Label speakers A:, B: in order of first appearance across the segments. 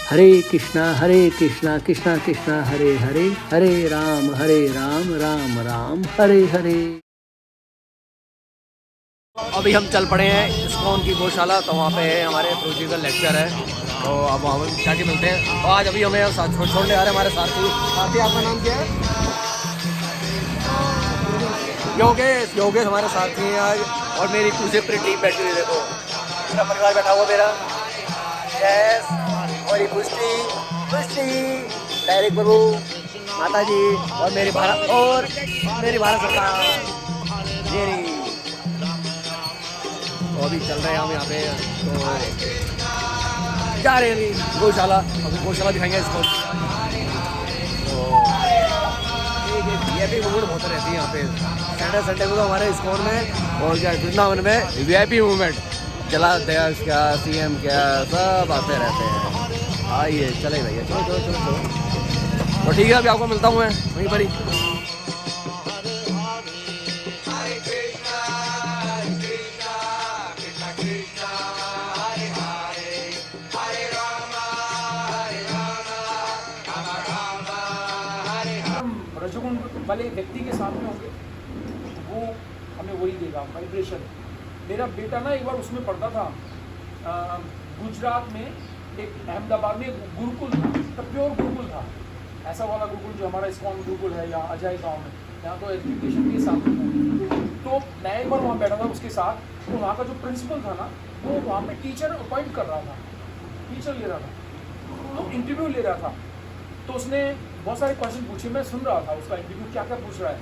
A: हरे कृष्णा कृष्णा कृष्णा हरे हरे, हरे राम राम राम हरे हरे। अभी हम चल पड़े हैं इस्कॉन की गौशाला, तो वहाँ पे हमारे प्रोजी का लेक्चर है, तो अब वहाँ पर जाके मिलते हैं। और आज अभी हमें छोड़ने आ रहे हैं हमारे साथी। आपका नाम क्या है? योगेश। योगेश हमारे साथी हैं आज, और मेरी पूरी पूरी टीम बैठी हुई, देखो पूरा परिवार बैठा हुआ मेरा। यस, और ये पुष्टि डायरेक्ट प्रभु माता जी, और मेरी भारत सरकार ये रही। तो अभी चल रहे हैं हम यहाँ पे, तो जा रहे हैं अभी गौशाला। अभी गौशाला दिखाएंगे इसको। तो वीआईपी मूवमेंट बहुत रहती है यहाँ पे संडे को, तो हमारे इस्कॉन में और क्या वृंदावन में वीआईपी मूवमेंट, जलाध्यक्ष क्या, सीएम क्या, सब आते रहते हैं। आइए चले भैया, चलो। तो ठीक है, अभी आपको मिलता हूँ मैं वहीं पर ही।
B: रजोगुण वाले व्यक्ति के साथ में होंगे, वो हमें वही देगा वाइब्रेशन। मेरा बेटा ना एक बार उसमें पढ़ता था, गुजरात में एक अहमदाबाद में एक गुरुकुल था, तो प्योर गुरुकुल था, ऐसा वाला गुरुकुल जो हमारा इस्कॉन गुरुकुल है यहाँ अजय गांव में। यहाँ तो एजुकेशन के साथ में, तो मैं एक बार वहाँ बैठा था उसके साथ। तो वहाँ का जो प्रिंसिपल था ना, वो वहाँ पे टीचर अपॉइंट कर रहा था, टीचर ले रहा था, तो इंटरव्यू ले रहा था। तो उसने बहुत सारे क्वेश्चन पूछे, मैं सुन रहा था उसका इंटरव्यू क्या क्या पूछ रहा है।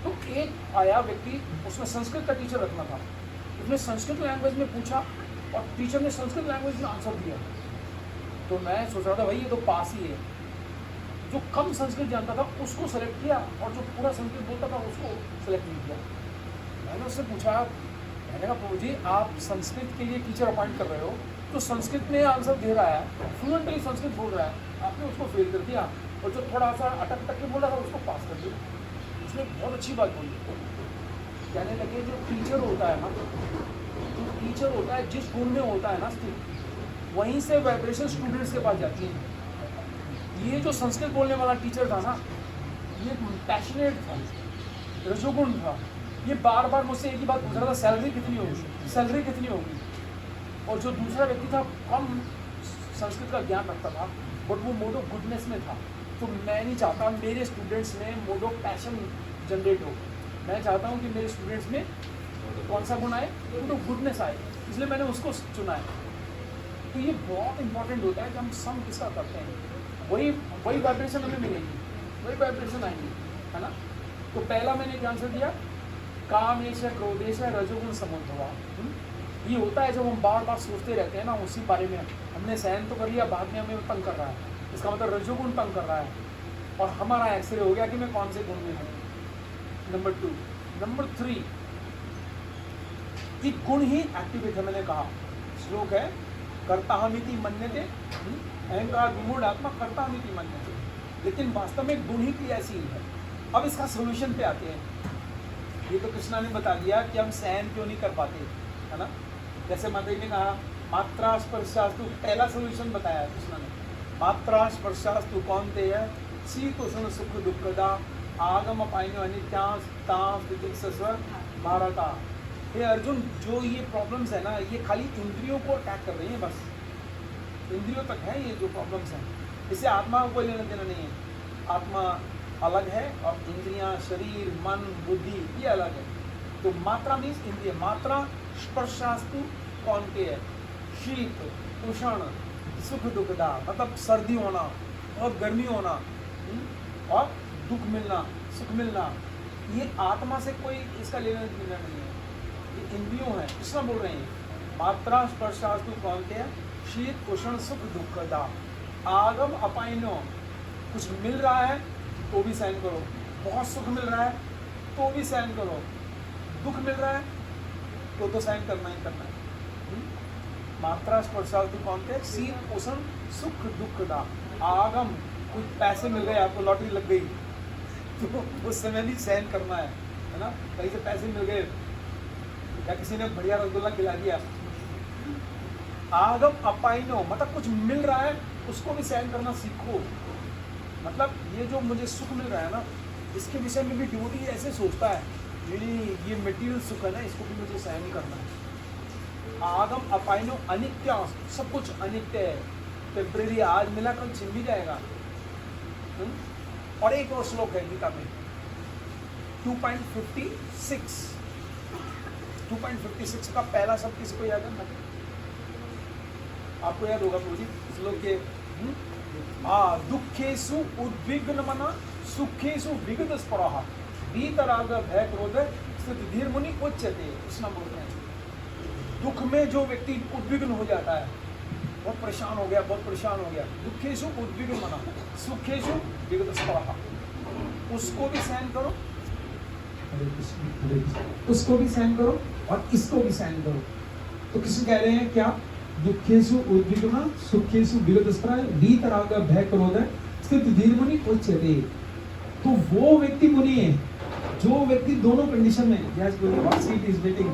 B: तो एक आया व्यक्ति, उसमें संस्कृत का टीचर रखना था, उसने संस्कृत लैंग्वेज में पूछा और टीचर ने संस्कृत लैंग्वेज में आंसर दिया। तो मैं सोच रहा था भाई ये तो पास ही है। जो कम संस्कृत जानता था उसको सेलेक्ट किया, और जो पूरा संस्कृत बोलता था उसको सेलेक्ट नहीं किया। मैंने उससे पूछा, मैंने कहा प्रभु जी आप संस्कृत के लिए टीचर अपॉइंट कर रहे हो, तो संस्कृत में आंसर दे रहा है, फ्लुएंटली संस्कृत बोल रहा है, आपने उसको फेल कर दिया, और जो थोड़ा सा अटक के बोल रहा था उसको पास कर दिया। उसने बहुत अच्छी बात बोली, कहने लगे जो टीचर होता है ना, जो टीचर होता है जिस गुण में होता है ना, वहीं से वाइब्रेशन स्टूडेंट्स के पास जाती है। ये जो संस्कृत बोलने वाला टीचर था ना, ये पैशनेट था, रजोगुण था। ये बार बार मुझसे एक ही बात पूछ रहा था, सैलरी कितनी होगी। और जो दूसरा व्यक्ति था कम संस्कृत का ज्ञान रखता था, बट वो मोड ऑफ गुडनेस में था। तो मैं नहीं चाहता मेरे स्टूडेंट्स में मोड ऑफ पैशन जनरेट हो, मैं चाहता हूँ कि मेरे स्टूडेंट्स में कौन सा गुण आए, मोड ऑफ गुडनेस आए, इसलिए मैंने उसको चुना है। तो ये बहुत इंपॉर्टेंट होता है कि हम सम किसका करते हैं, वही वाइब्रेशन हमें मिलेगी, वही वाइब्रेशन आएंगी, है ना। तो पहला मैंने क्या आंसर दिया, कामेश क्रोधेश रजोगुण समुद्भवा। ये होता है जब हम बार बार सोचते रहते हैं ना उसी बारे में, हमने सहन तो कर लिया, बाद में हमें तंग कर रहा है, इसका मतलब रजोगुण तंग कर रहा है, और हमारा एक्सरे हो गया कि मैं कौन से गुण में हूँ। नंबर 2, नंबर 3 कि गुण ही एक्टिवेट है। मैंने कहा श्लोक है, कर्ताहमिति मन्यते, अहंकार विमूढ़ आत्मा कर्ताहमिति मन्यते, लेकिन वास्तव में गुण ही क्रियाशील है। अब इसका सोल्यूशन पे आते हैं। ये तो कृष्णा ने बता दिया कि हम सहन क्यों नहीं कर पाते, है ना। जैसे माता जी ने कहा मात्रा स्पर्शास्तु, पहला सोल्यूशन बताया कृष्णा ने, मात्रा स्पर्शास्तु कौनतेय शीतोष्ण सुख दुखदा आगम अपायनो अनित्यांश तांश तितिक्षस्व भारता। हे अर्जुन, जो ये प्रॉब्लम्स है ना, ये खाली इंद्रियों को अटैक कर रही हैं, बस इंद्रियों तक है ये जो प्रॉब्लम्स हैं, इससे आत्मा को कोई लेना देना नहीं है। आत्मा अलग है और इंद्रियां, शरीर, मन, बुद्धि ये अलग है। तो मात्रा मीन्स इंद्रिय, मात्रा स्पर्शास्तु कौनते है, शीत उष्ण सुख दुखदा, मतलब सर्दी होना, बहुत गर्मी होना, और दुख मिलना, सुख मिलना, ये आत्मा से कोई इसका लेना देना नहीं है, ये इंद्रियों है। कृष्ण बोल रहे हैं मात्रा स्पर्शास्तु कौनते है, शीत उष्ण सुख दुखदा आगम अपायनो, कुछ मिल रहा है तो भी सहन करो, बहुत सुख मिल रहा है तो भी सहन करो, दुख मिल रहा है तो सहन करना ही करना है। मात्रा स्पर्शास्तु कौनते, शीत उष्ण सुख दुखदा आगम, कुछ पैसे मिल गए, आपको लॉटरी लग गई तो उस समय भी सहन करना है ना। कहीं से पैसे मिल गए या किसी ने बढ़िया रसगुल्ला खिला दिया, आगम अपाइनो मतलब कुछ मिल रहा है उसको भी सहन करना सीखो। मतलब ये जो मुझे सुख मिल रहा है ना, इसके विषय में भी डिवोटी ऐसे सोचता है, नहीं ये मटेरियल सुख है ना, इसको भी मुझे सहन ही करना है। आगम अपाइनो अनित्य, सब कुछ अनित्य है, टेम्परेरी, आज मिला कल छिन भी जाएगा। और एक और श्लोक है गीता में 2.56, 2.56 का पहला शब्द किसको याद है? आपको याद होगा प्रभु जी श्लोक के, दुखेषु उद्विग्न मना सुखेषु विगत स्पृह वीतराग भय क्रोध स्थित धीर मुनि उच्यते। कृष्ण बोलते हैं दुख में जो व्यक्ति उद्विग्न हो जाता है, बहुत परेशान हो गया, बहुत परेशान हो गया, दुखेषु उद्विग्न मना सुखेषु विगत स्पृह, उसको भी सहन करो, उसको भी सहन करो और इसको भी सहन करो। तो कृष्ण कह रहे हैं क्या? दुखेषु उद्विग्न सुखेषु विगत स्पृह वीतराग भय क्रोध स्थित धीर मुनि उच्यते। तो वो व्यक्ति मुनि है जो व्यक्ति दोनों कंडीशन में, यस बोलिए, व्हाट सीट इज वेटिंग।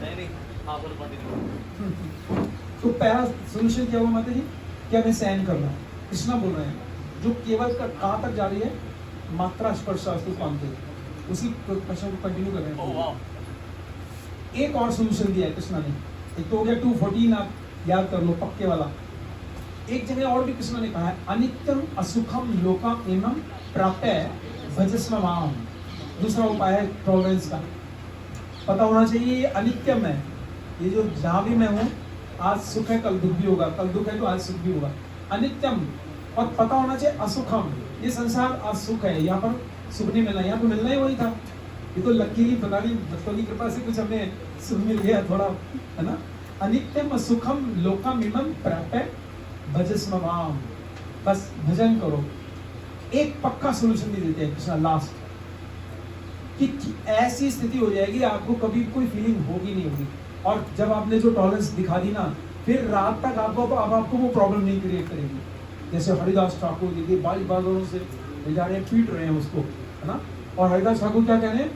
A: नहीं आप बोलो कंटिन्यू।
B: तो पहला सॉल्यूशन क्या हुआ माता जी? क्या मैं सहन करना है? कृष्णा बोल रहे हैं जो केवल कहाँ तक जा रही है? मात्रा स्पर्श पाते, उसी प्रश्न को कंटिन्यू कर रहे हैं। एक और सॉल्यूशन दिया है कृष्णा ने, एक तो हो गया 214, आप याद कर लो पक्के वाला। एक जगह और भी कृष्ण ने कहा है, अनित्यम असुखम लोकम एवं प्राप्य भजस्व माम। दूसरा उपाय है टॉलरेंस का। पता होना चाहिए ये अनित्यम है, ये जो जहां भी मैं हूँ, आज सुख है कल दुख भी होगा, कल दुख है तो आज सुख भी होगा, अनित्यम। और पता होना चाहिए असुखम, ये संसार असुख है, यहाँ पर सुख नहीं मिलना, यहाँ पर मिलना ही वही था। ये तो लकीली पता नहीं भक्तों की कृपा से कुछ हमें सुख मिल गया थोड़ा, है ना। अनित्यम असुखम लोकम इमं प्राप्य भजस्व माम, बस भजन करो। एक पक्का सॉल्यूशन भी देते हैं कृष्णा लास्ट, कि ऐसी स्थिति हो जाएगी आपको कभी कोई फीलिंग होगी नहीं होगी, और जब आपने जो टॉलरेंस दिखा दी ना, फिर रात तक आपको वो प्रॉब्लम नहीं क्रिएट करेगी। जैसे हरिदास ठाकुर जी 22 बाजारों से ले जा रहे हैं, पीट रहे हैं उसको, है ना। और हरिदास ठाकुर क्या कह रहे हैं?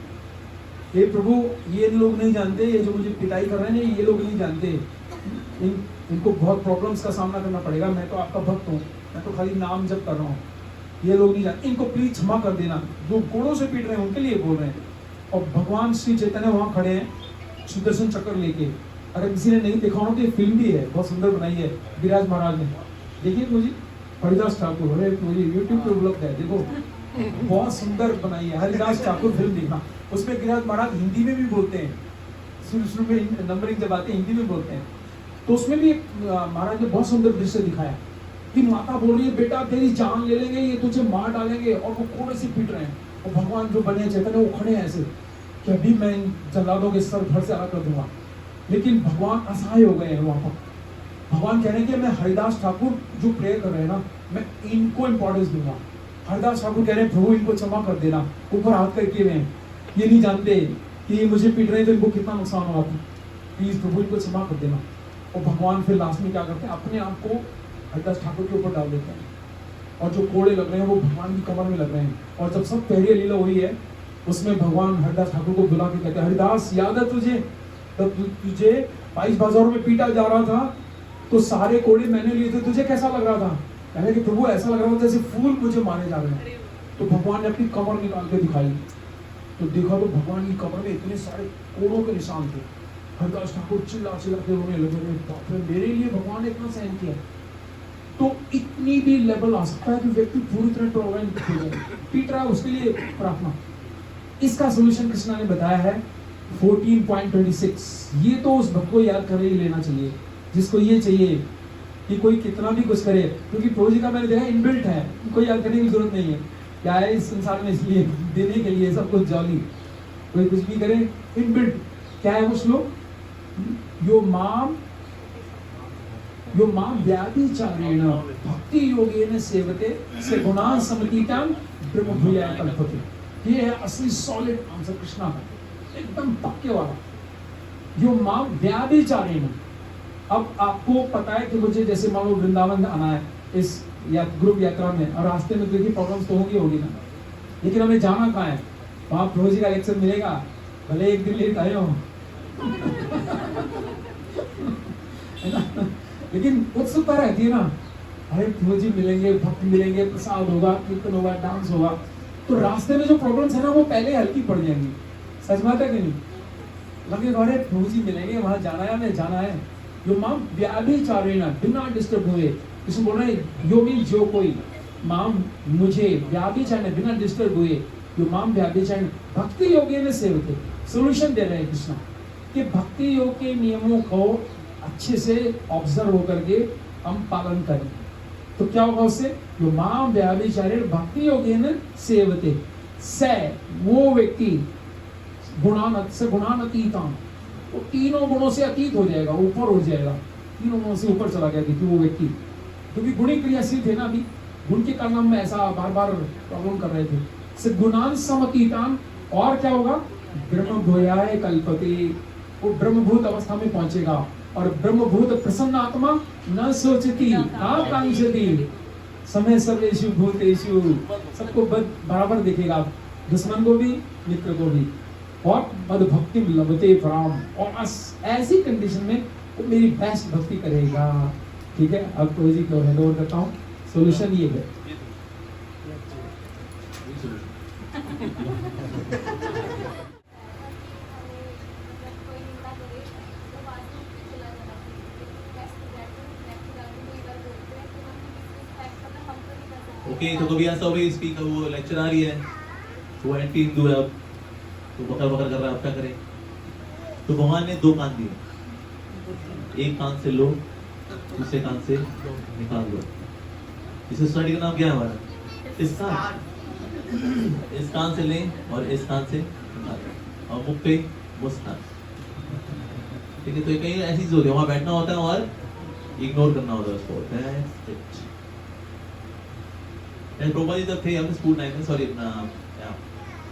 B: हे प्रभु, ये लोग नहीं जानते, ये जो मुझे पिटाई कर रहे हैं ये लोग नहीं जानते, इनको बहुत प्रॉब्लम्स का सामना करना पड़ेगा, मैं तो आपका भक्त हूँ, मैं तो खाली नाम जप कर रहा हूँ, ये लोग नहीं जानते, इनको प्लीज क्षमा कर देना। जो घोड़ों से पीट रहे हैं उनके लिए बोल रहे हैं। और भगवान श्री चैतन्य वहाँ खड़े हैं सुदर्शन चक्र लेके। अगर किसी ने नहीं देखा हो तो ये फिल्म भी है, बहुत सुंदर बनाई है विराज महाराज ने, देखिए मुझे हरिदास ठाकुर, अरे मुझे यूट्यूब पे उपलब्ध है, देखो बहुत सुंदर बनाई है हरिदास ठाकुर फिल्म, देखना। उसमें गिरिराज महाराज हिंदी में भी बोलते हैं, शुरू में नंबरिंग जब आते हैं हिंदी में बोलते हैं। तो उसमें भी महाराज ने बहुत सुंदर दृश्य दिखाया कि माता बोल रही है बेटा तेरी जान ले लेंगे, ये तुझे मार डालेंगे, और वो घोड़े से पीट रहे हैं, और भगवान जो बने चैतन्य वो खड़े हैं ऐसे कि अभी मैं इन जल्लादों के सर घर से अलग कर दूंगा। लेकिन भगवान असहाय हो गए हैं वहां पर। भगवान कह रहे हैं कि मैं हरिदास ठाकुर जो प्रेयर कर रहे हैं ना, मैं इनको इंपॉर्टेंस दूंगा। हरिदास ठाकुर कह रहे हैं प्रभु इनको क्षमा कर देना, ऊपर हाथ करके हुए हैं, ये नहीं जानते कि ये मुझे पीट रहे हैं तो इनको कितना नुकसान होगा, प्लीज प्रभु इनको क्षमा कर देना। और भगवान फिर लास्ट में क्या करते हैं, अपने आप को हरिदास ठाकुर के ऊपर डाल देते हैं, और जो कोड़े लग रहे हैं वो भगवान की कमर में लग रहे हैं। और जब सब पहली लीला हुई है उसमें भगवान हरिदास ठाकुर को बुला के कहते हैं, हरिदास याद है तुझे तब तुझे 22 बाजारों में पीटा जा रहा था तो सारे कोड़े मैंने लिए थे, तुझे कैसा लग रहा था? कहने कि प्रभु ऐसा लग रहा था जैसे फूल मुझे मारे जा रहे हैं। तो भगवान ने अपनी कमर निकाल के दिखाई, तो देखा तो भगवान की कमर में इतने सारे कोड़ों के निशान थे। हरिदास ठाकुर चिल्ला चिल्ला के रोने लगे, बाप रे मेरे लिए भगवान ने इतना सहन किया। तो इतनी भी लेवल आ सकता है कि व्यक्ति पूरी तरह टॉलरेंट हो जाए, पीट रहा है उसके लिए प्रार्थना। इसका सॉल्यूशन कृष्णा ने बताया है 14.26। ये तो उस भक्त को याद कर ही लेना चाहिए जिसको ये चाहिए कि कोई कितना भी कुछ करे, क्योंकि प्रभु जी का मैंने देखा इनबिल्ट है, कोई याद करने की जरूरत नहीं है। क्या है इस संसार में इसलिए देने के लिए सब कुछ जॉली, कोई कुछ भी करे इनबिल्ट। क्या है वो श्लोक? यो माम व्याधिचारेण भक्ति योगेन सेवते से गुणान समतीताम ब्रह्म भूयाय कल्पते। ये है असली सॉलिड आंसर कृष्णा का, एकदम पक्के वाला। यो माम व्याधिचारेण, अब आपको पता है कि मुझे जैसे मान लो वृंदावन आना है इस ग्रुप यात्रा में, और रास्ते में देखिए प्रॉब्लम्स तो होगी ना, लेकिन हमें जाना कहाँ है? वहां प्रभु जी का लेक्चर मिलेगा, भले एक दिन लेट आए हो लेकिन उत्सुकता रहती है ना, अरे प्रभु जी मिलेंगे, भक्त मिलेंगे, प्रसाद होगा, कीर्तन होगा, डांस होगा, तो रास्ते में जो प्रॉब्लम्स है ना वो पहले हल्की पड़ जाएंगी। सच बात है कि नहीं? लगेगा अरे प्रभु जी मिलेंगे, वहां जाना है, हमें जाना है। यो माम व्याभिचारेण बिना डिस्टर्ब हुए, इसमें बोल रहे यो मीन जो कोई माम मुझे व्याभिचारेण बिना डिस्टर्ब हुए, यो माम व्याभिचारेण भक्ति योगेन सेवते। सोल्यूशन दे रहे हैं कृष्ण कि भक्ति योग के नियमों को अच्छे से ऑब्जर्व होकर के हम पालन करें तो क्या होगा उससे? जो माम व्याभिचारेण भक्ति योगेन सेवते, से वो व्यक्ति गुणानतीताम, वो तीनों गुणों से अतीत हो जाएगा, ऊपर उठ जाएगा, तीनों गुणों से ऊपर चला गया कि वो व्यक्ति, क्योंकि गुणी क्रियाशील थे ना, अभी गुण के कारण में ऐसा बार बार प्रॉब्लम कर रहे थे। से गुणान समतीताम, और क्या होगा? ब्रह्म भूयाय कल्पते, वो ब्रह्मभूत अवस्था में पहुंचेगा। और ब्रह्मभूत प्रसन्न आत्मा न सोचती न कांक्षती, समय सर्वेषु भूतेषु, सबको बराबर देखेगा, दुश्मन को भी मित्र को भी। और पद भक्ति लभते पराम, और ऐसी कंडीशन में वो मेरी बेस्ट भक्ति करेगा। ठीक है, अब प्रभु जी को हैंड ओवर करता हूँ। सोल्यूशन ये है।
C: ओके, तो कभी ऐसा हो गई स्पीकर वो लेक्चर आ रही है तो एंटी हिंदू है, अब तो बकर बकर कर रहा है, अब क्या करें? तो भगवान ने दो कान दिए, एक कान से लो, दूसरे कान से निकाल दो। इस स्टडी का नाम क्या है हमारा? इस कान से लें और इस कान से निकाल दो, और मुख पे मुस्कान। ठीक है, तो कहीं ऐसी चीज होती है, वहां बैठना होता है और इग्नोर करना होता है उसको। That's it. प्रभुपाद जी जब थे हमने स्कूल टाइम में, सॉरी अपना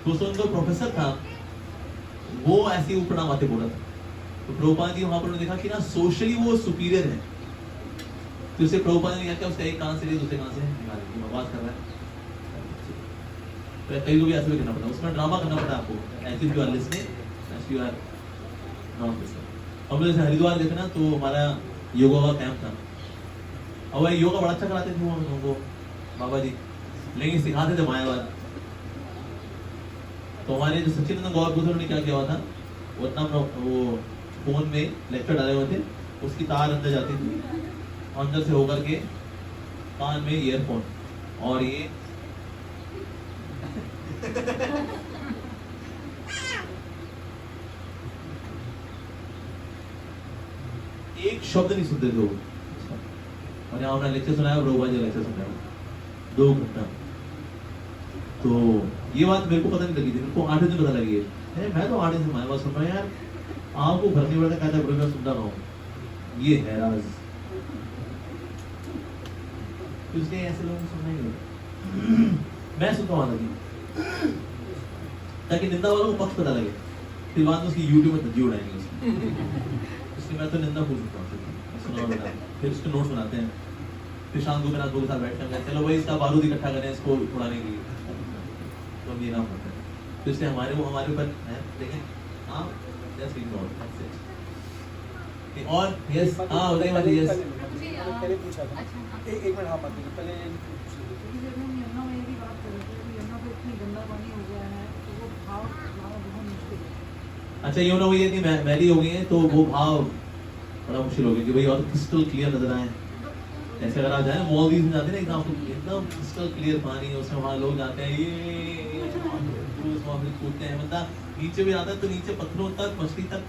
C: तो उनका प्रोफेसर था, वो ऐसे ही प्रणाम आते बोला था। तो प्रभुपाद जी वहां पर उन्होंने देखा कि ना सोशली वो सुपीरियर है, तो उसे प्रभुपाद ने क्या उसका एक कान से लिए दूसरे कान से निकाल दिया, बकवास कर रहा है। तो कई लोग ऐसे भी करना पड़ता है, उसमें ड्रामा करना पड़ता है आपको, as if you are listening, as you are not listening. हम लोग जैसे हरिद्वार गए थे ना, तो हमारा योगा का कैंप था, और वह योगा बड़ा अच्छा कराते थे वो हमको बाबा जी, लेकिन सिखाते थे मायावाद। तो हमारे जो सच्चिदानंद गौर बुद्ध ने क्या किया हुआ था, वो इतना वो फोन में लेक्चर डाले हुए थे, उसकी तार अंदर जाती थी, अंदर से होकर के कान में ईयरफोन, और ये एक शब्द नहीं सुनते थे वो। और यहाँ हमने लेक्चर सुनाया, प्रभुपा जी लेक्चर सुनाया 2 घंटा। तो ये बात मेरे को पता नहीं लगी थी, मेरे को 8 दिन पता लगी है। मैं तो 8 दिन से माया बात सुन रहा हूँ यार, आपको घर नहीं पड़ता, कहता मैं सुनता रहा हूँ, ये है राज। इसलिए ऐसे लोगों को सुनना ही होगा। मैं सुनता हूँ हालांकि, ताकि निंदा वालों को पक्ष पता लगे, फिर बाद में उसकी यूट्यूब में धज्जी उड़ाएंगे उसकी। इसलिए मैं तो निंदा पूछ सकता हूँ, सुना बेटा, फिर उसके नोट्स बनाते हैं, फिर शाम को मेरा दो के साथ बैठते हैं, चलो भाई इसका बारूद इकट्ठा करें इसको उड़ाने के लिए, तो हम ये नाम करते हैं। तो इसलिए हमारे ऊपर है, लेकिन आप जस्ट इग्नोर, दैट्स इट। और यस, हाँ बताइए बात, यस
B: पहले पूछा था, एक मिनट, हाँ बात पहले
C: अच्छा, ये होना ये कि मैली हो गई है, तो वो भाव बड़ा मुश्किल हो गया कि भाई और क्रिस्टल क्लियर नजर आए। ऐसे अगर आप जाए मॉलदीव में जाते हैं ना, एकदम क्रिस्टल क्लियर पानी है, उसमें वहाँ लोग जाते हैं, ये कूदते हैं, मतलब नीचे भी आता है तो नीचे पत्थरों तक, मछली तक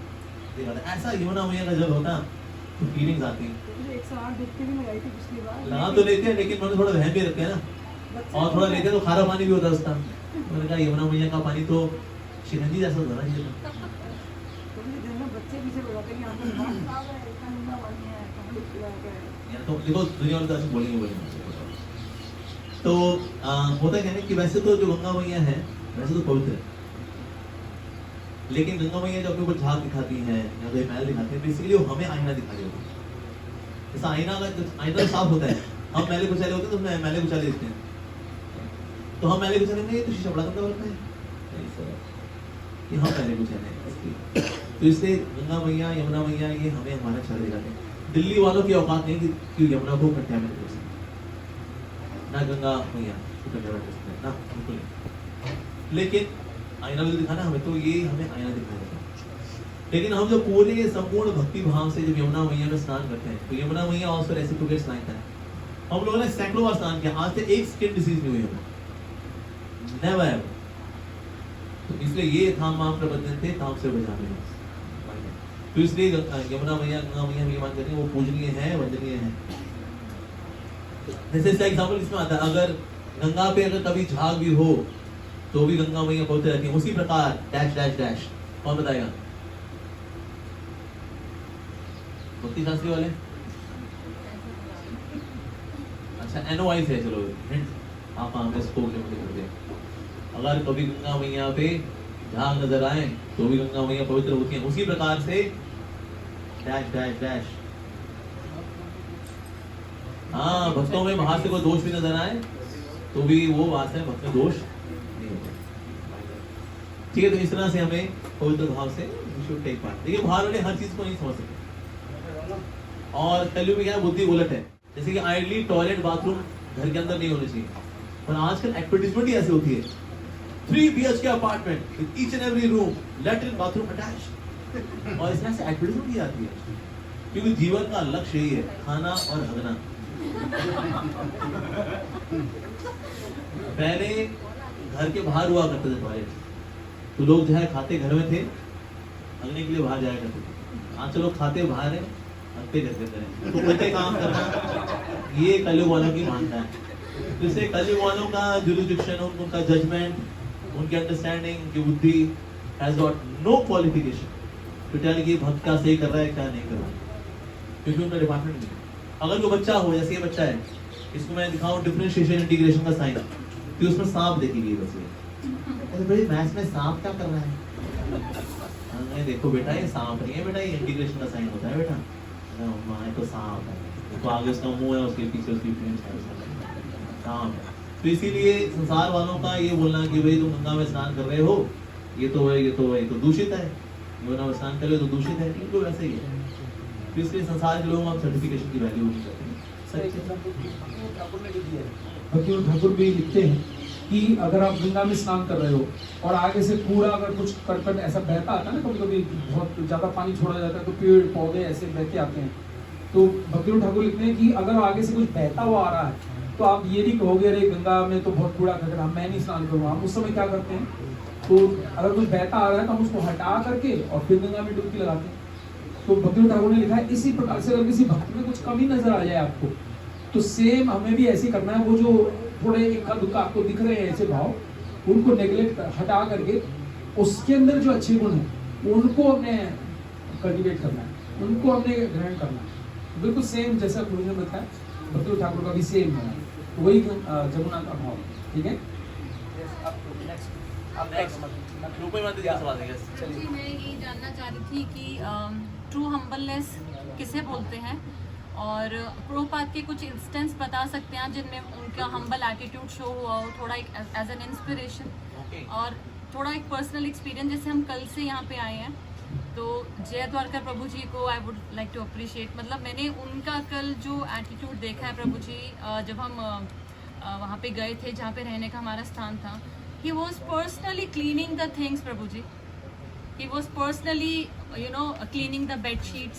C: दिखाता है। ऐसा यमुना मैया का जल होता तो फीलिंग्स आती है।
D: 108 डुबकी भी लगाई थी पिछली बार।
C: लगा तो लेते हैं, लेकिन मैंने थोड़ा वहम भी रखते हैं ना, और थोड़ा लेते हैं तो खारा पानी भी होता है उसका। मैंने कहा यमुना मैया का पानी तो शिकंजी जैसा होता है ना,
D: बच्चे पीछे बताते हैं कि आपको है, इतना गंदा पानी है, कहाँ डुबकी लगा के आए।
C: या तो देखो दुनिया वाले तो ऐसे बोलेंगे। तो होता क्या है कि वैसे तो जो गंगा मैया है वैसे तो पवित्र है, लेकिन गंगा मैया जो अपने ऊपर झाग दिखाती है या कोई मैल दिखाती है, बेसिकली वो हमें आईना दिखा रही होती है। जैसा आईना साफ होता है, हम मैले कुचैले होते हैं तो उसमें मैले कुचैले दिखते हैं, तो हम मैले कुचैले में तो शीशा बड़ा गंदा होता है, यहाँ मैले कुचैले। तो इसलिए गंगा मैया, यमुना मैया, ये हमें हमारा चेहरा दिखाते हैं। दिल्ली वालों की औकात नहीं कि यमुना को कंटेमिनेट कर सकते, ना गंगा मैया को कंटेमिनेट कर सकते, ना बिल्कुल नहीं। लेकिन आईना भी दिखाना हमें, तो ये हमें आईना दिखाया जाता है। लेकिन हम जब पूरे संपूर्ण भक्ति भाव से जब यमुना मैया में स्नान करते हैं, तो यमुना मैया ऑल्सो रेसिप्रोकेट्स लाइक दैट। हम लोगों ने सैकड़ों बार स्नान किया, आज से एक स्किन डिसीज नहीं हुई हमें, नेवर एवर। तो इसलिए ये थाम माम प्रबंधन थे, थाम से बचाने हैं। तो इसलिए यमुना मैया, गंगा मैया हम ये मान करते हैं वो पूजनीय है, वंदनीय है। जैसे इसका एग्जाम्पल इसमें आता है, अगर गंगा पे अगर कभी झाग भी हो तो भी गंगा मैया बोलते रहती है। उसी प्रकार डैश डैश डैश, कौन बताएगा? भक्ति शास्त्री वाले? अच्छा, एनओआई से, चलो हिंट आप हमें स्पोक में कर दे। अगर कभी गंगा मैया पे झाग नजर आए तो भी गंगा मैया पवित्र होती है। उसी प्रकार से डैश डैश डैश। हाँ, भक्तों में बाहर से कोई दोष भी नजर आए तो भी वो बात है, भक्त में दोष नहीं होता। ठीक है, तो इस तरह से हमें पवित्र भाव से टेक पार्ट। देखिए, बाहर वाले हर चीज को नहीं समझ सकते, और कलयुग में क्या है, बुद्धि उलट है। जैसे कि आइडली टॉयलेट बाथरूम घर के अंदर नहीं होने चाहिए, पर आजकल एडवर्टीजमेंट ही ऐसी होती है, 3 BHK apartment with each and every room, latrine bathroom attached, और इस तरह से एडवर्टीजमेंट ही आती है। क्योंकि जीवन का लक्ष्य यही है, खाना और हगना। पहले घर के बाहर हुआ करते थे टॉयलेट, तो लोग जो है खाते घर में थे, हगने के लिए बाहर जाया करते थे। आज लोग खाते बाहर है, हगते घर के अंदर है। तो बच्चे काम करना, ये कलयुग वालों की मानना है। जैसे कलयुग वालों का जुरिडिक्शन, उनका जजमेंट, उनकी अंडरस्टैंडिंग, उनकी बुद्धि हैज गॉट नो क्वालिफिकेशन तो टेल कि भक्त क्या सही कर रहा है, क्या नहीं कर रहा है, क्योंकि उनका डिपार्टमेंट नहीं है। अगर कोई बच्चा हो, जैसे ये बच्चा है, इसको मैं दिखाऊं डिफरेंशिएशन इंटीग्रेशन का साइन, कि उसमें सांप देखी गई, बस ये बड़ी मैथ्स में सांप क्या कर रहा है? नहीं, देखो बेटा, ये सांप नहीं है बेटा, ये इंटीग्रेशन का साइन होता है बेटा। माँ तो सांप है, तो आगे उसका मुंह है, उसके पीछे उसकी सांप है। तो इसीलिए संसार वालों का ये बोलना कि भाई तुम गंगा में स्नान कर रहे हो, ये तो है, ये तो है, ये तो दूषित है, यमुना में स्नान कर रहे हो तो दूषित है, इनको वैसे ही है। तो इसलिए संसार के लोगों को सर्टिफिकेशन की वैल्यू नहीं करते।
B: भक्ति ठाकुर भी लिखते हैं कि अगर आप गंगा में स्नान कर रहे हो और आगे से कूड़ा अगर कुछ करकट ऐसा बहता आता है ना, कभी कभी बहुत ज्यादा पानी छोड़ा जाता है तो पेड़ पौधे ऐसे बहते आते हैं, तो भक्ति ठाकुर लिखते हैं कि अगर आगे से कुछ बहता हुआ आ रहा है तो आप ये नहीं कहोगे अरे गंगा में तो बहुत कूड़ा कचरा, मैं नहीं स्नान करूँगा। हम उस समय क्या करते हैं, तो अगर कुछ बहता आ रहा है तो हम उसको हटा करके और फिर गंगा में डुबकी लगाते हैं। तो भक्ति ठाकुर ने लिखा है इसी प्रकार से अगर किसी भक्त में कुछ कमी नजर आ जाए आपको, तो सेम हमें भी ऐसे करना है। वो जो थोड़े इक्का दुक्का आपको दिख रहे हैं ऐसे भाव, उनको नेग्लेक्ट हटा करके उसके अंदर जो अच्छे गुण हैं उनको हमने कल्टिवेट करना है, उनको हमने ग्रहण करना है। बिल्कुल सेम जैसा गुरु ने बताया, भक्ति ठाकुर का भी सेम है, वही जमुना का भाव। ठीक है,
E: जी, मैं ये जानना चाह रही थी कि ट्रू हम्बलनेस किसे बोलते हैं, और प्रभुपाद के कुछ इंस्टेंस बता सकते हैं जिनमें उनका हम्बल एटीट्यूड शो हुआ हो, थोड़ा एक एज एन इंस्पिरेशन, और थोड़ा एक पर्सनल एक्सपीरियंस। जैसे हम कल से यहाँ पे आए हैं, तो जय द्वारका प्रभु जी को I would like to appreciate. मतलब मैंने उनका कल जो एटीट्यूड देखा है प्रभु जी, जब हम वहाँ पे गए थे जहाँ पे रहने का हमारा स्थान था, he was personally cleaning the things, Prabhu ji, he was personally cleaning the bed sheets.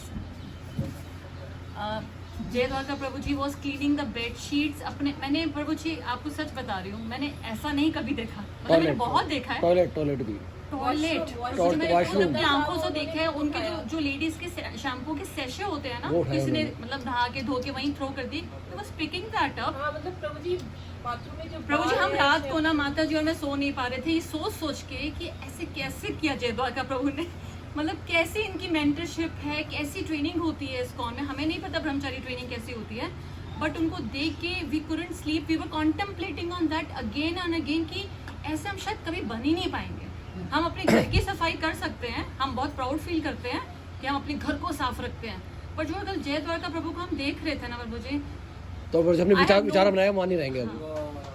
E: जय द्वारका प्रभु जी was cleaning the bed sheets अपने। मैंने प्रभु जी आपको सच बता रही हूँ, मैंने ऐसा नहीं कभी देखा, मतलब मैंने बहुत देखा है
A: टॉयलेट भी,
E: टॉयलेट मैंने आंखों से देखा है। उनके जो लेडीज के शैम्पू के सेशे होते हैं ना, किसी ने मतलब नहा के धो के वहीं थ्रो कर दी, तो बस पिकिंग दैट अप।
D: मतलब प्रभु जी बाथरूम में जो
E: प्रभु जी, हम रात को ना माता जी और मैं सो नहीं पा रहे थे, ये सोच के कि ऐसे कैसे किया जय द्वारका प्रभु ने, मतलब कैसे इनकी मेंटरशिप है, कैसी ट्रेनिंग होती है इस्कॉन में। हमें नहीं पता ब्रह्मचारी ट्रेनिंग कैसी होती है, बट उनको देख के we couldn't sleep, we were contemplating on that again and again कि ऐसे हम शायद कभी बन ही नहीं पाएंगे। हम अपने घर की सफाई कर सकते हैं, हम बहुत प्राउड फील करते हैं कि हम अपने घर को साफ रखते हैं, पर जो कल जय द्वारका प्रभु को हम देख रहे थे ना प्रभु जी,
A: तो हमने विचार बनाया वहाँ नहीं रहेंगे,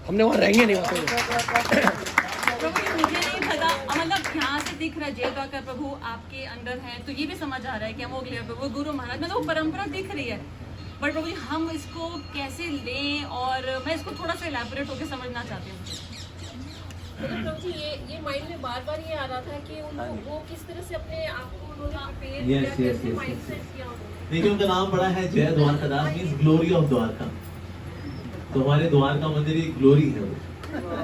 A: हमने वहाँ रहेंगे नहीं।
E: प्रभु जी मुझे नहीं पता ऐसा मतलब यहाँ से दिख रहा है जय द्वारका प्रभु आपके अंदर है, तो ये भी समझ आ रहा है कि हम वो अगले प्रभु गुरु महाराज मतलब वो परंपरा दिख रही है, बट प्रभु जी हम इसको कैसे लें, और मैं इसको थोड़ा सा इलैबोरेट होकर समझना चाहती हूँ।
F: मतलब प्रभु जी ये माइंड में बार बार ये आ रहा था कि वो किस तरह से अपने आप को उन्होंने प्रिपेयर किया, कैसे माइंड सेट किया उन्होंने।
C: देखिए उनका नाम पड़ा है जय Dwarkadas, means glory of Dwarka. तो हमारे द्वारका मंदिर की ग्लोरी है वो,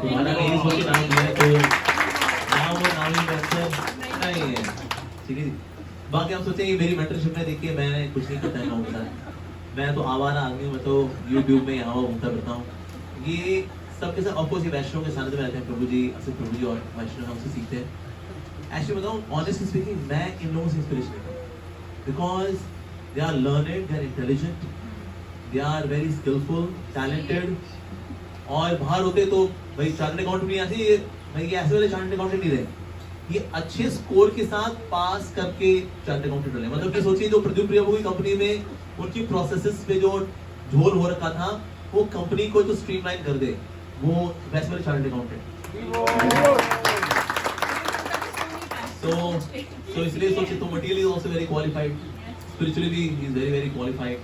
C: तुम्हारा नहीं सोच के नाम दिया है, तो नाम और नाम ही बेहतर नहीं है, ठीक है जी। बाकी हम सोचे मेरी मेंटरशिप में देखिए मैंने कुछ नहीं करता है गाँव के साथ, मैं तो आवारा आदमी हूँ, मैं तो यूट्यूब में यहाँ घूमता फिरता हूँ। ये सबके साथ ऑफकोर्स ये वैष्णव के सानिध्य में रहते हैं, प्रभु जी असित प्रभु जी और वैष्णव हमसे सीखते हैं। एक्चुअली बताऊँ ऑनेस्टली स्पीकिंग, मैं इन लोगों से इंस्पिरेशन लेता हूँ because they are learned, they are intelligent, they are very skilful, talented. और बाहर होते तो भाई चार्टर्ड अकाउंटेंट नहीं आती, भाई ये ऐसे वाले चार्टर्ड अकाउंटेंट नहीं रहे, ये अच्छे स्कोर के साथ पास करके चार्टर्ड अकाउंटेंट बने। मतलब कि सोचिए जो प्रदीप प्रिया की कंपनी में उनकी प्रोसेसेस पे जो झोल हो रखा था, वो कंपनी को जो स्ट्रीमलाइन कर दे, वो वैसे वाले चार्टर्ड अकाउंटेंट। तो इसलिए सोचिए तो materially also very qualified, spiritually भी ही is very very qualified.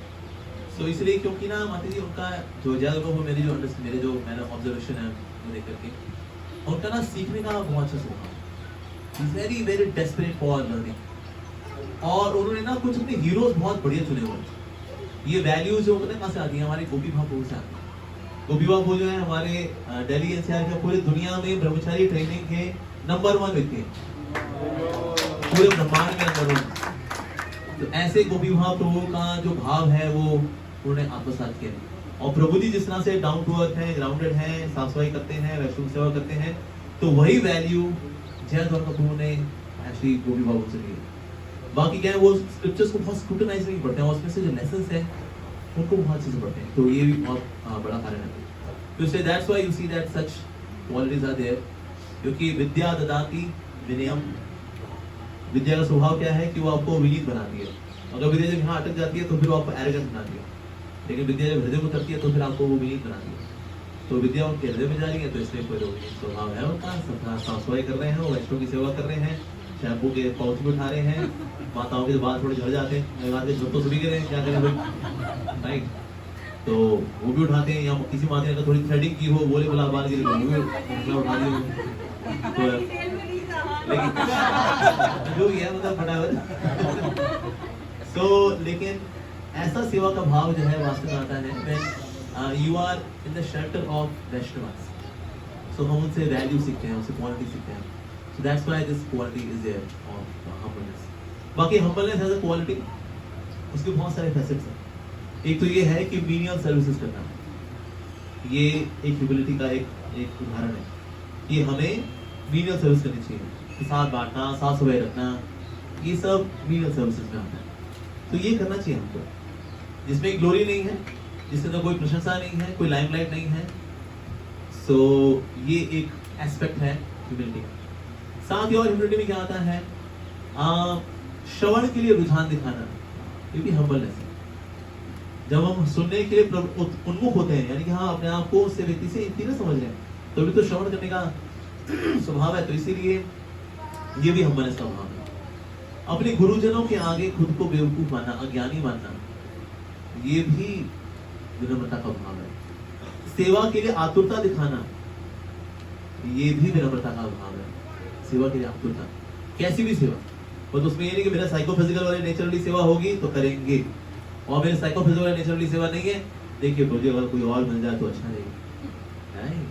C: So इसलिए क्योंकि ना माता जी उनका जो ज्यादा वो मेरे जो मैंने ऑब्जर्वेशन है वो देख करके, उनका ना सीखने का बहुत अच्छा स्वभाव, is very very desperate for learning. और उन्होंने ना कुछ अपने हीरोज बहुत बढ़िया चुने हुए। ये वैल्यूज जो पता है कहाँ से आती है, हमारे गोपी भाव से आती है। गोपी भाव जो है हमारे दिल्ली एनसीआर के पूरे दुनिया में ब्रह्मचारी ट्रेनिंग के नंबर 1 व्यक्ति हैं, पूरे ब्रह्मांड में नंबर 1। तो ऐसे गोपी भाव प्रभु का जो भाव है वो उन्होंने आत्मसात किया। और प्रभु जी जिस तरह से डाउन टू अर्थ हैं, ग्राउंडेड हैं, साफ सफाई करते हैं, वैष्णव सेवा करते हैं, तो वही वैल्यू जय द्वारका प्रभु ने एक्चुअली गोपी भाव से ली। बाकी क्या है, वो स्क्रिप्चर्स को बहुत स्क्रूटनाइज नहीं पढ़ते हैं, उसमें से जो लेसन्स हैं उनको बहुत अच्छे से पढ़ते हैं, तो ये भी बहुत बड़ा कारण है। तो इसलिए that's why you see that such qualities are there, क्योंकि विद्या ददाति विनयम। विद्या का स्वभाव क्या है कि वो आपको विनीत बनाती है। अगर विद्या जब यहाँ अटक जाती है तो फिर वो आपको एरोगेंट बनाती है, लेकिन विद्या जब हृदय को उतरती है तो फिर आपको वो विनीत बनाती है। तो विद्या उनके हृदय में जा रही है, तो इसलिए कोई स्वभाव है उनका, साफ सफाई कर रहे हैं, वो वैष्णव की सेवा कर रहे हैं, शैम्पू के पाउच भी उठा रहे हैं, माताओं के बाल थोड़े झड़ जाते हैं, तो सभी करें क्या करें भाई, राइट, तो वो भी उठाते हैं। या किसी माता ने थोड़ी थ्रेडिंग की हो, बोले बोला बाल गिरे, वो भी उठा दिए, तो लेकिन जो भी है मतलब फटाफट। सो लेकिन ऐसा सेवा का भाव जो है वास्तव में आता है when you are in the shelter of Vaishnavas. So हम उनसे वैल्यू सीखते हैं, उनसे क्वालिटी सीखते हैं। So that's why this quality is there of humbleness. बाकी humbleness has a quality, उसके बहुत सारे facets हैं। एक तो ये है कि menial services करना, ये एक humility का एक उदाहरण है। ये हमें menial service करनी चाहिए, साथ बांटना, साफ सफाई रखना, ये सब menial services में आता है। तो ये करना चाहिए हमको, जिसमें ग्लोरी नहीं है, जिसके अंदर कोई प्रशंसा नहीं है, कोई लाइमलाइट नहीं है। So ये एक एस्पेक्ट है humility का। साथ ही और ह्यूमिलिटी में क्या आता है, श्रवण के लिए रुझान दिखाना, ये भी हम्बलनेस है। जब हम सुनने के लिए उन्मुख होते हैं, यानी कि हाँ अपने आप को उससे व्यक्ति से इतनी समझ रहे हैं, तो भी तो श्रवण करने का स्वभाव है, तो इसीलिए ये भी हम्बलनेस का भाव है। अपने गुरुजनों के आगे खुद को बेवकूफ मानना, अज्ञानी मानना, ये भी विनम्रता का भाव है। सेवा के लिए आतुरता दिखाना, ये भी विनम्रता का भाव है। सेवा के लिए आतुरता, कैसी भी सेवा, और उसमें ये नहीं कि मेरा साइकोफिजिकल वाले नेचुरली सेवा होगी तो करेंगे, और मेरे साइकोफिजिकल वाले नेचुरली सेवा नहीं है, देखिए मुझे अगर कोई और मिल जाए तो अच्छा नहीं।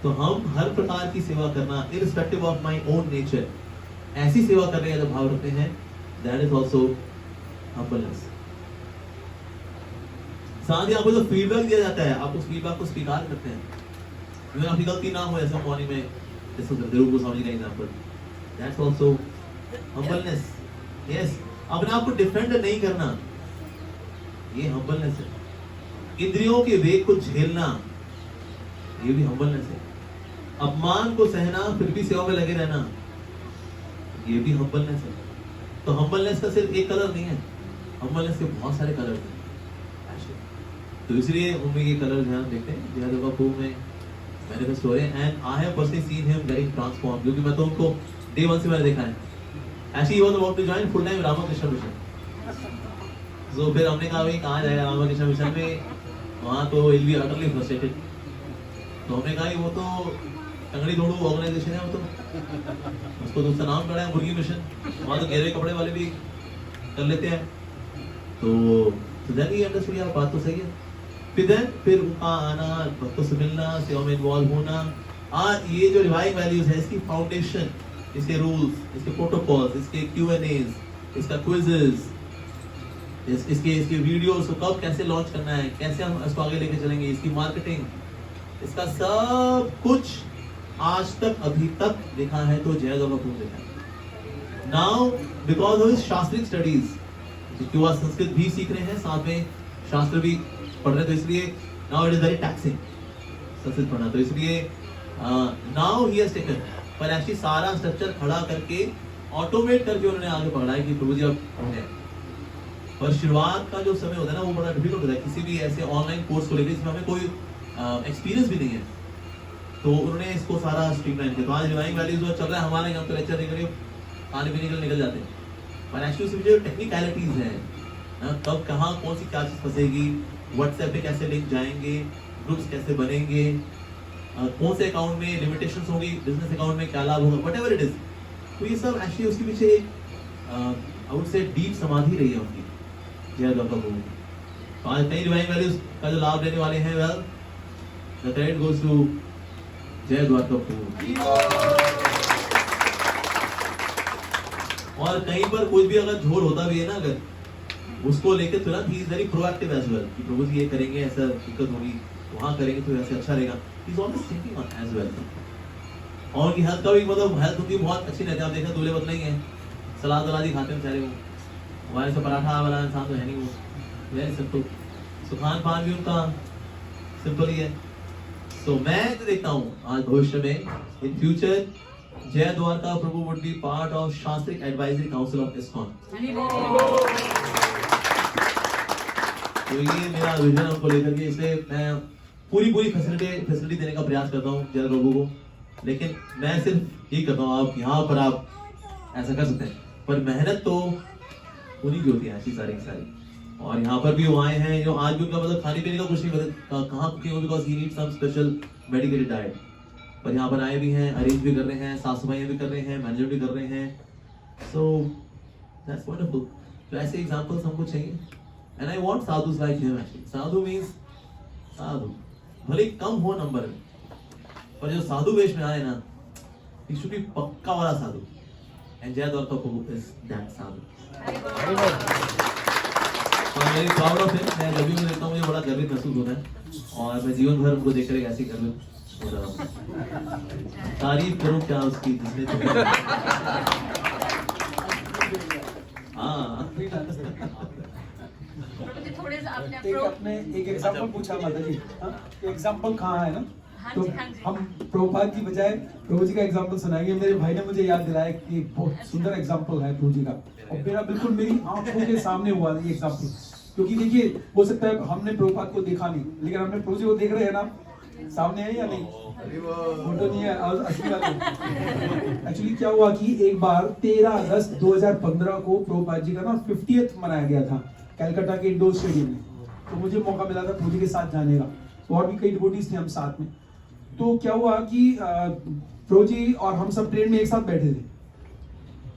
C: तो हम हर प्रकार की सेवा करना, irrespective of my own nature, ऐसी सेवा करने का जब भाव रखते हैं, दैट इज आल्सो हम्बलनेस। साथ ही आपको जो फीडबैक दिया जाता है, आप उस फीडबैक को स्वीकार करते हैं, अगर आपकी गलती ना हो, ऐसा मॉर्निंग में जैसे जरूर को समझ का example, that's also humbleness. Yes, अपने आप को डिफेंड नहीं करना, ये हम्बलनेस है। इंद्रियों के वेग को झेलना, ये भी हम्बलनेस है। अपमान को सहना फिर भी सेवा में लगे रहना, ये भी हम्बलनेस है। तो हम्बलनेस का सिर्फ एक कलर नहीं है, हम्बलनेस के बहुत सारे कलर हैं। तो इसलिए उनमें ये कलर ध्यान देखते हैं, जय द्वारका प्रभु में manifest हो रहे हैं and I have personally seen him getting transformed क्योंकि मैं तो उनको day 1 से मैंने देखा है. Actually he was about to join full time Ramakrishna Mission. So फिर हमने कहा भाई कहाँ जाएगा रामकृष्ण मिशन में, वहाँ तो he'll be utterly frustrated. तो हमने कहा वो तो टंगड़ी ढूंढू ऑर्गेनाइजेशन है, वो तो उसको दूसरा नाम पड़ा है मुर्गी मिशन, वहाँ तो गहरे कपड़े वाले भी कर लेते हैं. तो then he understood यार बात तो सही है. फिर वहाँ आना, भक्तों से मिलना, सेवा में इन्वॉल्व होना. आज ये जो रिवाइव वैल्यूज है इसकी फाउंडेशन, इसके रूल्स, इसके प्रोटोकॉल्स, इसके Q&As, इसका क्विजेस, इसके वीडियोस को कब कैसे लॉन्च करना है, कैसे हम इसको आगे लेके चलेंगे, इसकी मार्केटिंग, इसका सब कुछ आज तक अभी तक लिखा है तो जय गौरव लिखा है. नाउ बिकॉज ऑफ शास्त्रिक स्टडीज, क्योंकि वह संस्कृत भी सीख रहे हैं, साथ में शास्त्र भी पढ़ रहे, तो इसलिए now it is very taxing Sanskrit पढ़ना. तो इसलिए नाउ ही हैज टेकन, पर एक्चुअली सारा स्ट्रक्चर खड़ा करके ऑटोमेट करके उन्होंने आगे पढ़ा है कि प्रभु जी अब हो गया. पर शुरुआत का जो समय होता है ना वो बड़ा डिफिकल्ट होता है किसी भी ऐसे ऑनलाइन कोर्स को लेकर जिसमें हमें कोई एक्सपीरियंस भी नहीं है. तो उन्होंने इसको सारा स्ट्रीमलाइन किया. तो आज रिवाइविंग वैल्यूज जो चल रहा है हमारे यहाँ तो लेक्चर देकर खाने पीने के लिए निकल जाते हैं, पर एक्चुअली उसमें जो टेक्निकलिटीज हैं, कब कहाँ कौन सी क्या चीज़ फंसेगी, व्हाट्सएप पे कैसे लिंक जाएंगे, ग्रुप्स कैसे बनेंगे, कौन से अकाउंट में लिमिटेशंस होंगी, बिजनेस अकाउंट में क्या लाभ होगा, व्हाटएवर इट इज. तो ये सब एक्चुअली उसके पीछे एक आई वुड से डीप समाधि रही है उनकी, जय द्वारका प्रभु. तो आज कई रिवाइविंग वैल्यूज का जो लाभ लेने वाले हैं, well the credit goes to Jay Dwarka प्रभु. और कहीं पर कुछ भी अगर झोल होता भी है ना, अगर उसको लेके तुरंत ही is very proactive as well कि प्रभु जी ये करेंगे, ऐसा दिक्कत होगी, वहाँ करेंगे तो ऐसे अच्छा रहेगा. He is always thinking on as well. और उनकी हेल्थ का भी मतलब हेल्थ उनकी बहुत अच्छी रहती है. आप देखा दूल्हे बदला ही है, सलाद वलाद ही खाते हैं बेचारे. वो हमारे से पराठा वाला इंसान तो है नहीं, वो वेरी सिंपल. सो खान पान भी उनका सिंपल ही है. सो मैं तो देखता हूँ आज भविष्य में in future Jai Dwarka Prabhu would be part of शास्त्रिक एडवाइजरी काउंसिल ऑफ ISKCON. तो ये मेरा विजन उनको लेकर के, इसलिए मैं पूरी फैसिलिटी देने का प्रयास करता हूँ जय प्रभु को. लेकिन मैं सिर्फ ये करता हूँ, आप यहाँ पर आप ऐसा कर सकते हैं, पर मेहनत तो उन्हीं की होती है ऐसी सारी की सारी. और यहाँ पर भी वो आए हैं जो आज भी उनका मतलब खाने पीने का कुछ नहीं पता कहाँ कुकिंग हो, because he need some special medicated diet. पर यहाँ पर आए भी हैं, अरेंज भी कर रहे हैं, साफ सफाइयाँ भी कर रहे हैं, मैनेजर भी कर रहे हैं. So that's wonderful. तो ऐसे एग्जांपल्स हमको चाहिए. And I want sadhus like him. Actually sadhu means साधु भले कम हो नंबर में, पर जो साधु वेश में आए ना, इट शुड बी पक्का वाला साधु. एंड जय द्वारका प्रभु इज दैट साधु. तो I am very proud of him. मैं जब भी उन्हें देखता हूँ मुझे बड़ा गर्वित महसूस होता है, और मैं जीवन भर उनको देखकर ऐसे गर्वित हो रहा हूँ. तारीफ करूँ क्या उसकी जिसने तो हाँ
E: थोड़े से आपने
B: एक आपने एक एग्जांपल पूछा माता जी, एग्जांपल कहाँ है ना, तो हम प्रभुपाद की बजाय प्रभु जी का एग्जांपल सुनाएंगे. मेरे भाई ने मुझे याद दिलाया कि एक बहुत सुंदर एग्जांपल है प्रभु जी का, और मेरा बिल्कुल मेरी आंखों के सामने हुआ ये एग्जांपल. क्योंकि देखिए हो सकता है हमने प्रभुपाद को देखा नहीं, लेकिन हमने प्रभु जी को देख रहे हैं ना, सामने है या नहीं, फोटो नहीं है असली बात है. एक्चुअली क्या हुआ कि एक बार 13 अगस्त 2015 को प्रभुपाद जी का ना 50th मनाया गया था कलकत्ता के इंडोर स्टेडियम में. तो मुझे मौका मिला था प्रभु जी के साथ जाने का, और भी कई डिवोटीज थे हम साथ में. तो क्या हुआ कि प्रभु जी और हम सब ट्रेन में एक साथ बैठे थे.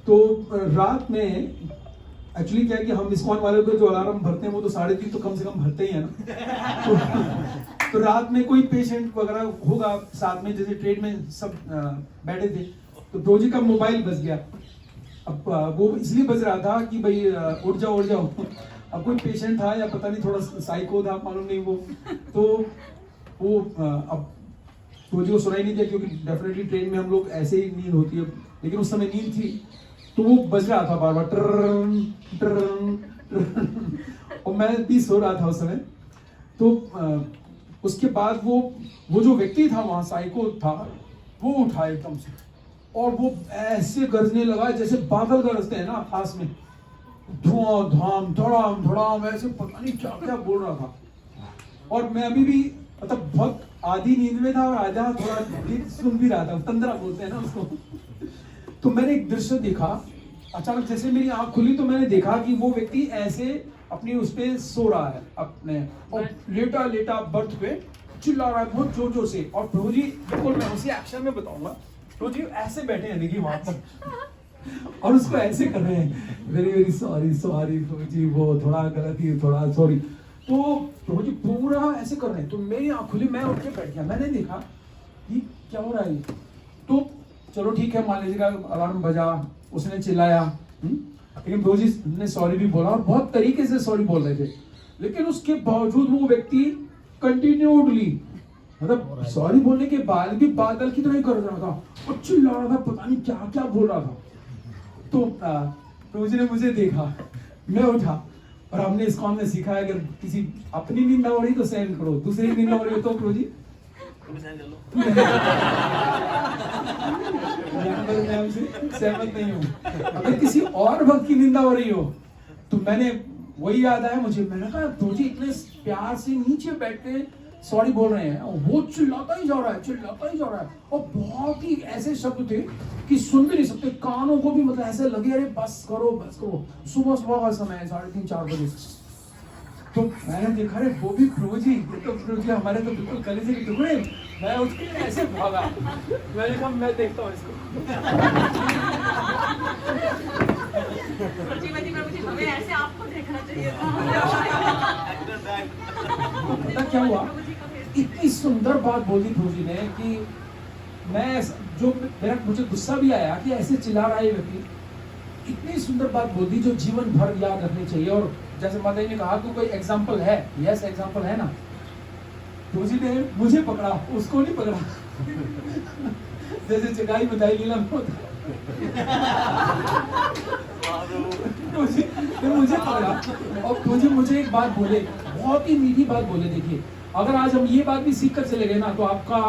B: तो रात में एक्चुअली क्या है कि हम ISKCON वाले को जो अलार्म भरते हैं वो तो 3.5 तो कम से कम भरते ही है ना. तो रात में कोई पेशेंट वगैरह होगा साथ में, जैसे ट्रेन में सब बैठे थे, तो प्रभु जी का मोबाइल बज गया. अब वो इसलिए बज रहा था कि भाई उठ जाओ. अब कोई पेशेंट था या पता नहीं थोड़ा साइको था, मालूम नहीं वो. तो वो अब प्रभु जी को सुनाई नहीं दिया, क्योंकि डेफिनेटली ट्रेन में हम लोग ऐसे ही नींद होती है, लेकिन उस समय नींद थी. तो वो बज रहा था बार बार ट्रन ट्रन ट्रन, और मैं भी सो रहा था उस समय. तो उसके बाद वो जो व्यक्ति था वहां साइको था, वो उठा एकदम से, और वो ऐसे गरजने लगा जैसे बादल गरजते हैं ना आकाश में, धुआं धाम धड़ाम धड़ाम, ऐसे पता नहीं क्या क्या बोल रहा था. और मैं अभी भी मतलब बहुत आधी नींद में था और आधा थोड़ा सुन भी रहा था, तंद्रा बोलते हैं ना उसको। तो मैंने एक दृश्य देखा, अचानक जैसे मेरी आंख खुली तो मैंने देखा कि वो व्यक्ति ऐसे अपनी उस पे सो रहा है अपने, और लेटा लेटा बर्थ पे चिल्ला रहा है बहुत जोर जोर से। और प्रभु जी बिल्कुल मैं उसी एक्शन में बताऊंगा, प्रभु जी ऐसे बैठे हैं देखिए वहां पर और उसको ऐसे कर रहे हैं, वेरी वेरी सॉरी सॉरी प्रभु जी, वो थोड़ा गलती, थोड़ा सॉरी। तो प्रभु जी पूरा ऐसे कर रहे हैं। तो मेरी आंख खुली, मैं उठ के बैठ गया, मैंने देखा कि क्या हो रहा है। तो चलो ठीक है, मान लीजिए का अलार्म बजा, उसने चिल्लाया, लेकिन प्रभु जी ने सॉरी भी बोला और बहुत तरीके से सॉरी बोल रहे थे। लेकिन उसके बावजूद वो व्यक्ति कंटिन्यूडली, मतलब सॉरी बोलने के बाद भी बादल की तरह ही कर रहा था और चिल्ला रहा था, पता नहीं क्या क्या बोल रहा था। तो प्रभु जी ने मुझे देखा, मैं उठा, और हमने इस कॉम में सीखा है अगर किसी अपनी नींद ना हो रही तो सहन करो, दूसरी नींद ना हो रही तो प्रभु जी सहमत नहीं हूँ। अगर किसी और भक्त की निंदा हो रही हो तो मैंने वही याद आया मुझे, मैंने कहा प्रभु जी इतने प्यार से नीचे बैठ के सॉरी बोल रहे हैं, वो चिल्लाता ही जा रहा है, चिल्लाता ही जा रहा है, और बहुत ही ऐसे शब्द थे कि सुन भी नहीं सकते, कानों को भी मतलब ऐसे लगे अरे बस करो बस करो। सुबह सुबह का समय है, 3:30-4 बजे। तो मैंने देखा रे वो भी प्रभु जी, ये तो प्रभु जी हमारे तो बिल्कुल कलेजे के टुकड़े। मैं उठ के ऐसे भागा, मैंने कहा मैं देखता हूँ इसको।
F: हमें ऐसे आपको देखना चाहिए
B: पता क्या हुआ, इतनी सुंदर बात बोली प्रभु जी ने कि मैं जो मुझे गुस्सा भी आया कि ऐसे चिल्ला रहा है व्यक्ति, इतनी सुंदर बात बोल दी जो जीवन भर याद रखनी चाहिए। और जैसे माता जी ने कहा कि कोई एग्जाम्पल है, यस एग्जाम्पल है ना। प्रभु जी ने मुझे पकड़ा, उसको नहीं पकड़ा। जैसे जगाई बताई लीला में होता है। मुझे पकड़ा और मुझे एक बात बोले, बहुत ही मीठी बात बोले। देखिए अगर आज हम ये बात भी सीख कर चले गए ना तो आपका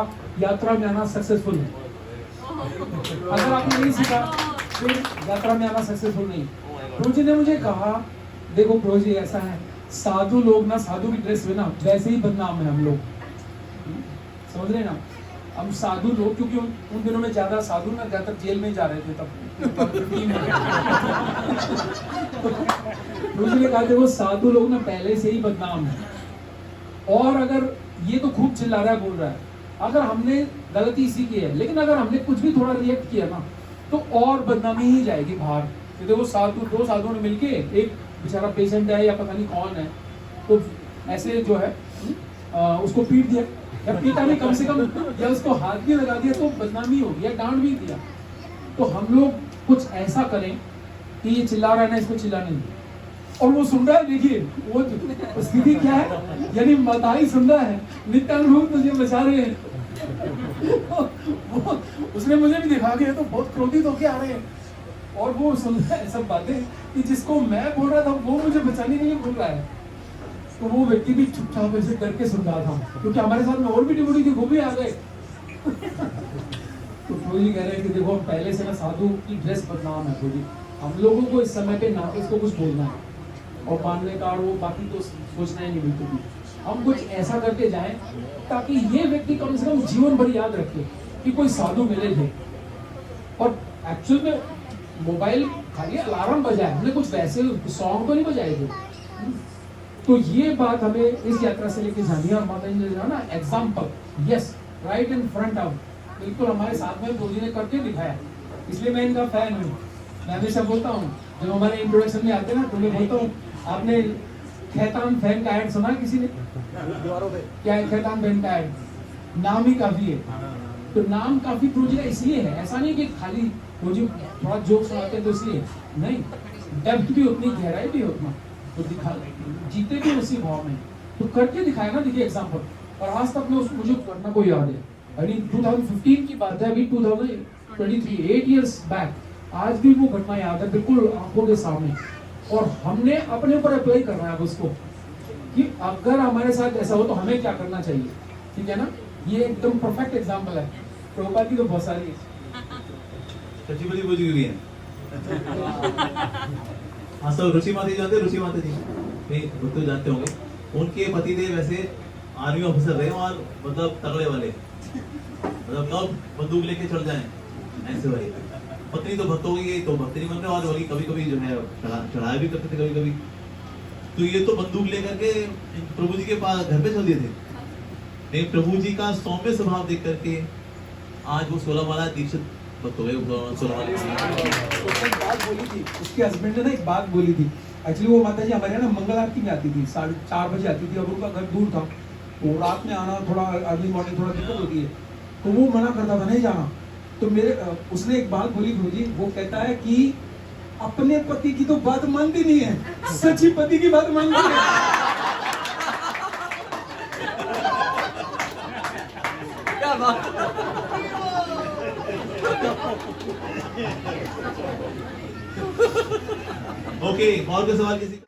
B: यात्रा में आना सक्सेसफुल है। अगर आपने नहीं सीखा फिर यात्रा में आना सक्सेसफुल नहीं। प्रभु जी ने मुझे कहा देखो प्रभु जी ऐसा है, साधु लोग ना, साधु की ड्रेस में ना वैसे ही बदनाम है हम लोग, समझ रहे ना। हम साधु लोग, क्योंकि उन दिनों में ज्यादा साधु ना ज्यादातर जेल में जा रहे थे तब। प्रभु जी ने कहा देखो साधु लोग ना पहले से ही बदनाम है, और अगर ये तो खूब चिल्ला रहा है बोल रहा है, अगर हमने गलती सीखी है, लेकिन अगर हमने कुछ भी थोड़ा रिएक्ट किया ना तो और बदनामी ही जाएगी बाहर। तो देखो साधु, दो साधुओं ने मिलके, एक बेचारा पेशेंट है या पता नहीं कौन है, तो ऐसे जो है उसको पीट दिया, या पीटा नहीं कम से कम, या उसको हाथ भी लगा दिया तो बदनामी हो गया, डांट भी दिया। तो हम लोग कुछ ऐसा करें कि ये चिल्ला रहा है ना, इसको चिल्लाने नहीं, और वो सुन रहा है। देखिए वो स्थिति क्या है, यानी मताई सुन रहा है, नित्यानुभव तुझे बचा रहे हैं। उसने मुझे भी दिखा के तो बहुत क्रोधित होके आ रहे हैं, और वो सुन रहा है सब बातें कि जिसको मैं बोल रहा था वो मुझे बचाने के लिए बोल रहा है। तो वो व्यक्ति भी चुपचाप ऐसे करके सुन रहा था, क्योंकि हमारे साथ में और भी डिबोटी थी, वो भी आ गए। तो प्रभु जी कह रहे हैं कि देखो पहले से ना साधु की ड्रेस बदनाम है। प्रभु जी हम लोगों को इस समय पे ना इसको कुछ बोलना है और मानने का, और वो बाकी तो सोचना ही नहीं बिल्कुल भी। हम कुछ ऐसा करके जाएं ताकि ये व्यक्ति कम से कम जीवन भर याद रखे कि कोई साधु मिले थे। और एक्चुअल में मोबाइल खाली अलार्म बजाए, हमने कुछ वैसे सॉन्ग तो नहीं बजाए थे। तो ये बात हमें इस यात्रा से लेके जानी है। और माता जी ने ना example, yes right in front of, बिल्कुल हमारे साथ में प्रभु जी ने करके दिखाया, इसलिए मैं इनका फैन हूँ। मैं हमेशा बोलता हूँ जब हमारे इंट्रोडक्शन में आते हैं ना तो मैं बोलता हूँ, आपने खैतान फैन का ऐड सुना किसी ने? क्या है खैतान फैन का ऐड? नाम ही काफी है। तो नाम काफी प्रभु जी का इसलिए है, ऐसा नहीं कि खाली प्रभु जी थोड़ा जोक सुनाते तो इसलिए नहीं, डेप्थ भी उतनी, गहराई भी उतना, तो दिखा जीते भी उसी भाव में, तो करके दिखाया ना। देखिए एग्जाम्पल, और आज तक में मुझे करना को याद है। अभी 2015 की बात है, अभी 2023, 8 इयर्स बैक, आज भी वो घटना याद है बिल्कुल आंखों के सामने। और हमने अपने ऊपर अप्लाई करना है उसको कि अगर हमारे साथ ऐसा हो तो हमें क्या करना चाहिए, ठीक है ना। ये एकदम परफेक्ट एग्जाम्पल है। प्रभुपाद की तो बहुत सारी
C: सच्ची बड़ी बुझ गई है। हाँ सब ऋषि माता जी जानते, ऋषि माता जी नहीं, वो तो जानते होंगे। उनके पतिदेव ऐसे आर्मी ऑफिसर रहे और मतलब तगड़े वाले, मतलब कब बंदूक लेके चढ़ जाएं ऐसे वाले। पत्नी तो भक्त हो गई, तो भक्त नहीं बनते, और वाली कभी कभी जो है चढ़ाया भी करते थे कभी कभी। तो ये तो बंदूक लेकर के प्रभु जी के पास घर पे चल दिए थे, लेकिन प्रभु जी का सौम्य स्वभाव देख करके आज वो 16 वाला दीक्षित भक्त हो गए। 16 वाला
B: उसने एक बात बोली थी, उसके हस्बैंड ने ना एक बात बोली थी। एक्चुअली वो माता जी हमारे यहाँ ना मंगल आरती में आती थी, 4:30 बजे आती थी, और उनका घर दूर था, तो रात में आना थोड़ा अर्ली मॉर्निंग थोड़ा दिक्कत होती है, तो वो मना करता था नहीं जाना। तो उसने एक बात बोली गुरुजी, वो कहता है कि अपने पति की तो बात मानती नहीं है, सच्ची पति की बात मानती है।
A: क्या बात।
C: ओके, और कोई सवाल किसी